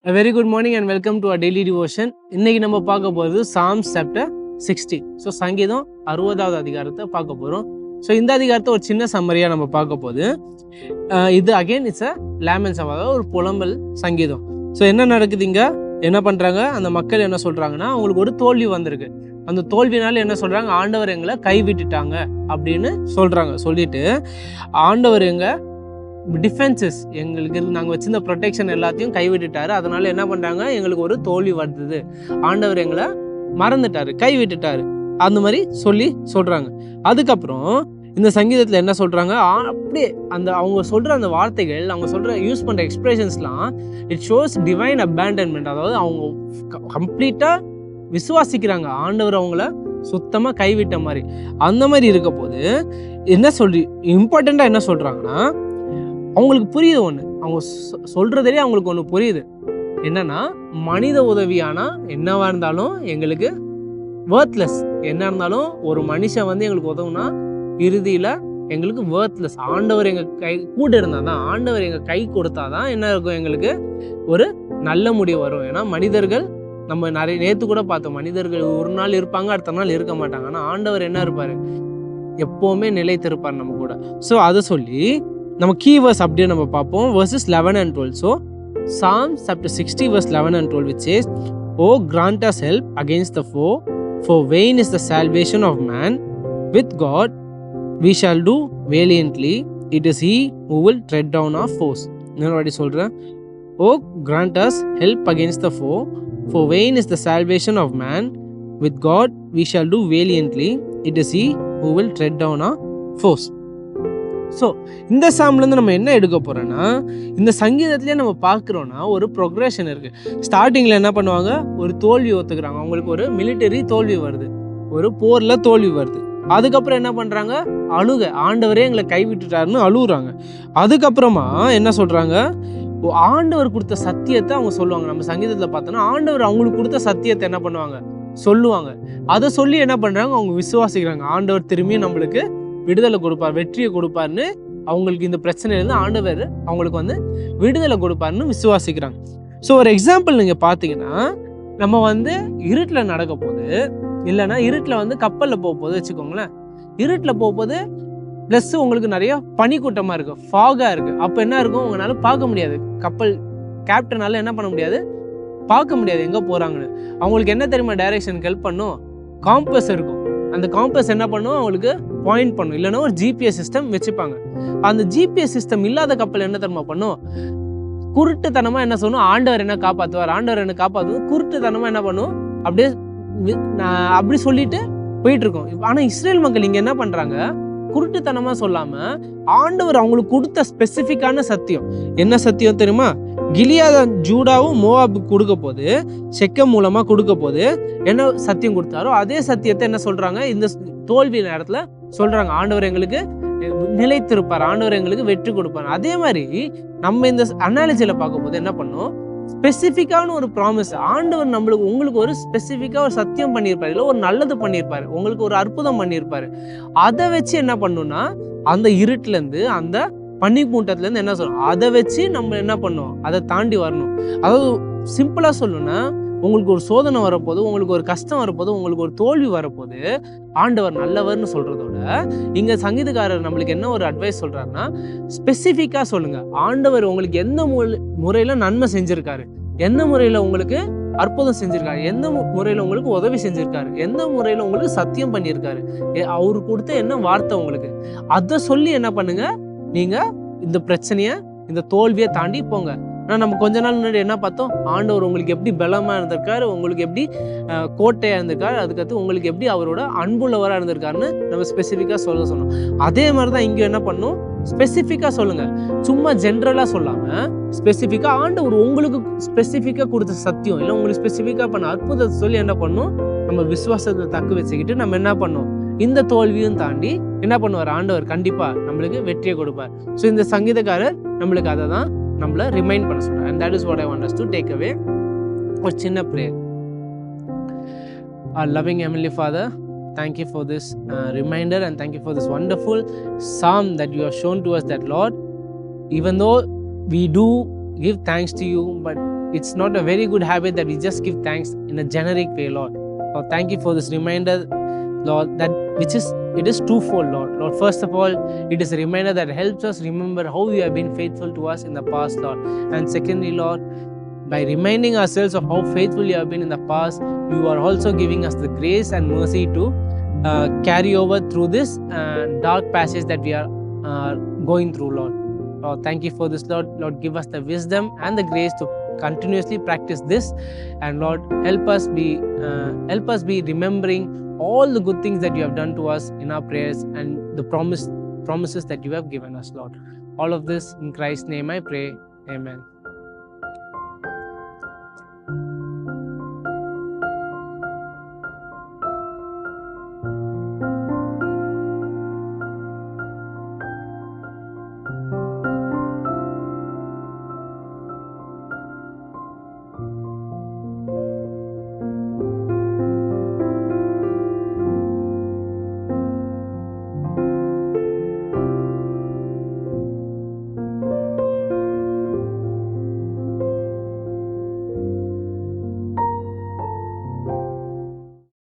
A very good morning and welcome to our daily devotion. இன்னைக்கு நம்ம பார்க்க போகிறது Psalms chapter 60. ஸோ சங்கீதம் 60வது அதிகாரத்தை பார்க்க போகிறோம். ஸோ இந்த அதிகாரத்தை ஒரு சின்ன சம்மரியாக நம்ம பார்க்க போது இது again it's a layman song, அதாவது ஒரு புலம்பல் சங்கீதம். ஸோ என்ன நடக்குது இங்கே, என்ன பண்ணுறாங்க அந்த மக்கள், என்ன சொல்கிறாங்கன்னா அவங்களுக்கு ஒரு தோல்வி வந்திருக்கு. அந்த தோல்வினால என்ன சொல்கிறாங்க, ஆண்டவர் எங்களை கைவிட்டுட்டாங்க அப்படின்னு சொல்கிறாங்க. சொல்லிட்டு ஆண்டவர் எங்கள் டிஃபென்சஸ், எங்களுக்கு நாங்கள் வச்சிருந்த ப்ரொடெக்ஷன் எல்லாத்தையும் கைவிட்டுட்டாரு, அதனால என்ன பண்ணுறாங்க, எங்களுக்கு ஒரு தோல்வி வருது, ஆண்டவர் எங்களை மறந்துட்டாரு, கைவிட்டுட்டாரு, அந்த மாதிரி சொல்கிறாங்க. அதுக்கப்புறம் இந்த சங்கீதத்தில் என்ன சொல்கிறாங்க, அப்படியே அந்த அவங்க சொல்கிற அந்த வார்த்தைகள், அவங்க சொல்கிற யூஸ் பண்ணுற எக்ஸ்பிரஷன்ஸ்லாம் இட் ஷோஸ் டிவைன் அபேண்டன்மெண்ட். அதாவது அவங்க கம்ப்ளீட்டாக விசுவாசிக்கிறாங்க ஆண்டவர் அவங்கள சுத்தமாக கைவிட்ட மாதிரி. அந்த மாதிரி இருக்க போது என்ன இம்பார்ட்டண்ட்டாக என்ன சொல்கிறாங்கன்னா, அவங்களுக்கு புரியுது ஒன்று, அவங்க சொல்கிறதுலே அவங்களுக்கு ஒன்று புரியுது. என்னன்னா, மனித உதவியானா என்னவா இருந்தாலும் எங்களுக்கு வேர்த்லெஸ். என்ன இருந்தாலும் ஒரு மனுஷன் எங்களுக்கு உதவுனா இறுதியில் எங்களுக்கு வேர்த்லெஸ். ஆண்டவர் எங்கள் கை கூட இருந்தால் தான், ஆண்டவர் எங்கள் கை கொடுத்தா தான் என்ன இருக்கும், எங்களுக்கு ஒரு நல்ல முடிவு வரும். ஏன்னா மனிதர்கள், நம்ம நிறைய நேற்று கூட பார்த்தோம், மனிதர்கள் ஒரு நாள் இருப்பாங்க, அடுத்த நாள் இருக்க மாட்டாங்க. ஆனால் ஆண்டவர் என்ன இருப்பார், எப்போவுமே நிலைத்திருப்பார் நம்ம கூட. ஸோ அதை சொல்லி நம்ம கீவர்ஸ் அப்படியே நம்ம பார்ப்போம். verses 11 and 12. So Psalms chapter 60 verse 11 and 12, which says, "O grant us help against the foe, for vain is the salvation of man. With God we shall do valiantly. It is he who will tread down our foes." இன்னொரு சொல்றேன், "O grant us help against the foe, for vain is the salvation of man. With God we shall do valiantly. It is he who will tread down our foes." So இந்த சாம்லேருந்து நம்ம என்ன எடுக்க போகிறோன்னா, இந்த சங்கீதத்துலேயே நம்ம பார்க்குறோன்னா ஒரு ப்ரொக்ரெஷன் இருக்குது. ஸ்டார்டிங்கில் என்ன பண்ணுவாங்க, ஒரு தோல்வி ஒத்துக்கிறாங்க, அவங்களுக்கு ஒரு மிலிட்டரி தோல்வி வருது, ஒரு போரில் தோல்வி வருது. அதுக்கப்புறம் என்ன பண்ணுறாங்க, அழுக, ஆண்டவரே எங்களை கைவிட்டுட்டாருன்னு அழுகுறாங்க. அதுக்கப்புறமா என்ன சொல்கிறாங்க, ஆண்டவர் கொடுத்த சத்தியத்தை அவங்க சொல்லுவாங்க. நம்ம சங்கீதத்தில் பார்த்தோன்னா ஆண்டவர் அவங்களுக்கு கொடுத்த சத்தியத்தை என்ன பண்ணுவாங்க, சொல்லுவாங்க. அதை சொல்லி என்ன பண்ணுறாங்க, அவங்க விசுவாசிக்கிறாங்க, ஆண்டவர் திரும்பியும் நம்மளுக்கு விடுதலை கொடுப்பார், வெற்றியை கொடுப்பார்னு. அவங்களுக்கு இந்த பிரச்சனையிலேருந்து ஆண்டவர் அவங்களுக்கு விடுதலை கொடுப்பார்னு விசுவாசிக்கிறாங்க. ஸோ ஒரு எக்ஸாம்பிள் நீங்கள் பார்த்தீங்கன்னா, நம்ம இருட்டில் நடக்க போகுது, இல்லைன்னா இருட்டில் கப்பலில் போக போகுது வச்சுக்கோங்களேன். இருட்டில் போகும்போது ப்ளஸ் உங்களுக்கு நிறைய பனிக்கூட்டமாக இருக்குது, ஃபாகாக இருக்குது. அப்போ என்ன இருக்கும், உங்களால் பார்க்க முடியாது, கப்பல் கேப்டனால என்ன பண்ண முடியாது, பார்க்க முடியாது எங்கே போகிறாங்கன்னு. அவங்களுக்கு என்ன தெரியுமா டைரக்ஷனுக்கு ஹெல்ப் பண்ணும், காம்பஸ் இருக்கும். அந்த காம்பஸ் என்ன பண்ணும், அவங்களுக்கு பாயிண்ட் பண்ணும். இல்லைன்னா ஒரு ஜிபிஎஸ் சிஸ்டம் வச்சுப்பாங்க. அந்த ஜிபிஎஸ் சிஸ்டம் இல்லாத கப்பல் என்ன தெரியுமா பண்ணும், குருட்டுத்தனமா என்ன சொன்னும், ஆண்டவர் என்ன காப்பாற்றுவார், ஆண்டவர் என்ன காப்பாற்றுவார், குருட்டுத்தனமா என்ன பண்ணும், அப்படியே அப்படி சொல்லிட்டு போயிட்டு இருக்கோம். ஆனால் இஸ்ரேல் மக்கள் இங்கே என்ன பண்றாங்க, குருட்டுத்தனமா சொல்லாம ஆண்டவர் அவங்களுக்கு கொடுத்த ஸ்பெசிஃபிக்கான சத்தியம். என்ன சத்தியம் தெரியுமா, கிலியாத ஜூடாவும் மோவாபு கொடுக்க போது, செக்கம் மூலமா கொடுக்க போது என்ன சத்தியம் கொடுத்தாரோ அதே சத்தியத்தை என்ன சொல்றாங்க, இந்த தோல்வி நேரத்துல சொல்றாங்க, ஆண்டவர் எங்களுக்கு நிலைத்திருப்பார், ஆண்டவர் எங்களுக்கு வெற்றி கொடுப்பார். அதே மாதிரி நம்ம இந்த அனாலிசியில பார்க்கும் போது என்ன பண்ணோம், ஸ்பெசிஃபிக்கான ஒரு ப்ராமிஸ், ஆண்டவர் நம்மளுக்கு உங்களுக்கு ஒரு ஸ்பெசிஃபிக்கா ஒரு சத்தியம் பண்ணியிருப்பாரு, இல்லை ஒரு நல்லது பண்ணியிருப்பாரு, உங்களுக்கு ஒரு அற்புதம் பண்ணியிருப்பாரு. அதை வச்சு என்ன பண்ணணும்னா, அந்த இருட்டுல இருந்து, அந்த பனி கூட்டத்துல இருந்து என்ன சொல்லணும், அதை வச்சு நம்ம என்ன பண்ணோம், அதை தாண்டி வரணும். அதாவது சிம்பிளா சொல்லணும்னா, உங்களுக்கு ஒரு சோதனை வரப்போது, உங்களுக்கு ஒரு கஷ்டம் வரப்போது, உங்களுக்கு ஒரு தோல்வி வரப்போது, ஆண்டவர் நல்லவர்னு சொல்றதோட இங்க சங்கீதக்காரர் நம்மளுக்கு என்ன ஒரு அட்வைஸ் சொல்றாருன்னா, ஸ்பெசிஃபிக்கா சொல்லுங்க, ஆண்டவர் உங்களுக்கு எந்த முறையில நன்மை செஞ்சிருக்காரு, எந்த முறையில உங்களுக்கு அற்புதம் செஞ்சிருக்காரு, எந்த முறையில உங்களுக்கு உதவி செஞ்சிருக்காரு, எந்த முறையில உங்களுக்கு சத்தியம் பண்ணியிருக்காரு, அவரு கொடுத்த என்ன வார்த்தை உங்களுக்கு, அதை சொல்லி என்ன பண்ணுங்க, நீங்க இந்த பிரச்சனைய, இந்த தோல்வியை தாண்டி போங்க. ஆனால் நம்ம கொஞ்ச நாள் முன்னாடி என்ன பார்த்தோம், ஆண்டவர் உங்களுக்கு எப்படி பலமாக இருந்திருக்காரு, உங்களுக்கு எப்படி கோட்டையாக இருந்திருக்காரு, அதுக்கடுத்து உங்களுக்கு எப்படி அவரோட அன்புள்ளவராக இருந்திருக்காருன்னு நம்ம ஸ்பெசிஃபிக்காக சொல்ல சொன்னோம். அதே மாதிரி தான் இங்கே என்ன பண்ணும், ஸ்பெசிஃபிக்காக சொல்லுங்கள், சும்மா ஜென்ரலாக சொல்லாமல் ஸ்பெசிஃபிக்காக ஆண்டவர் உங்களுக்கு ஸ்பெசிஃபிக்காக கொடுத்த சத்தியம், இல்லை உங்களுக்கு ஸ்பெசிஃபிக்காக பண்ண அற்புதத்தை சொல்லி என்ன பண்ணும், நம்ம விசுவாசத்தை தக்க வச்சுக்கிட்டு நம்ம என்ன பண்ணோம், இந்த தோல்வியும் தாண்டி என்ன பண்ணுவார், ஆண்டவர் கண்டிப்பா நம்மளுக்கு வெற்றியை கொடுப்பார். ஸோ இந்த சங்கீதக்காரர் நம்மளுக்கு அதை தான் நம்மளை ரிமைண்ட் பண்ண சொல்றார். And that is what I want us to take away. ஒரு சின்ன prayer. Our loving Heavenly Father, thank you for this reminder, and thank you for this wonderful psalm that you have shown to us, that Lord, even though we do give thanks to you, but it's not a very good habit that we just give thanks in a generic way, Lord. Lord, thank you for this reminder, Lord, that it is twofold, Lord. Lord, first of all, it is a reminder that helps us remember how you have been faithful to us in the past, Lord. And secondly, Lord, by reminding ourselves of how faithful you have been in the past, you are also giving us the grace and mercy to carry over through this dark passage that we are going through, Lord. Lord, thank you for this, Lord. Lord, give us the wisdom and the grace to continuously practice this, and Lord, help us be remembering all the good things that you have done to us in our prayers and the promises that you have given us, Lord. All of this in Christ's name I pray. Amen.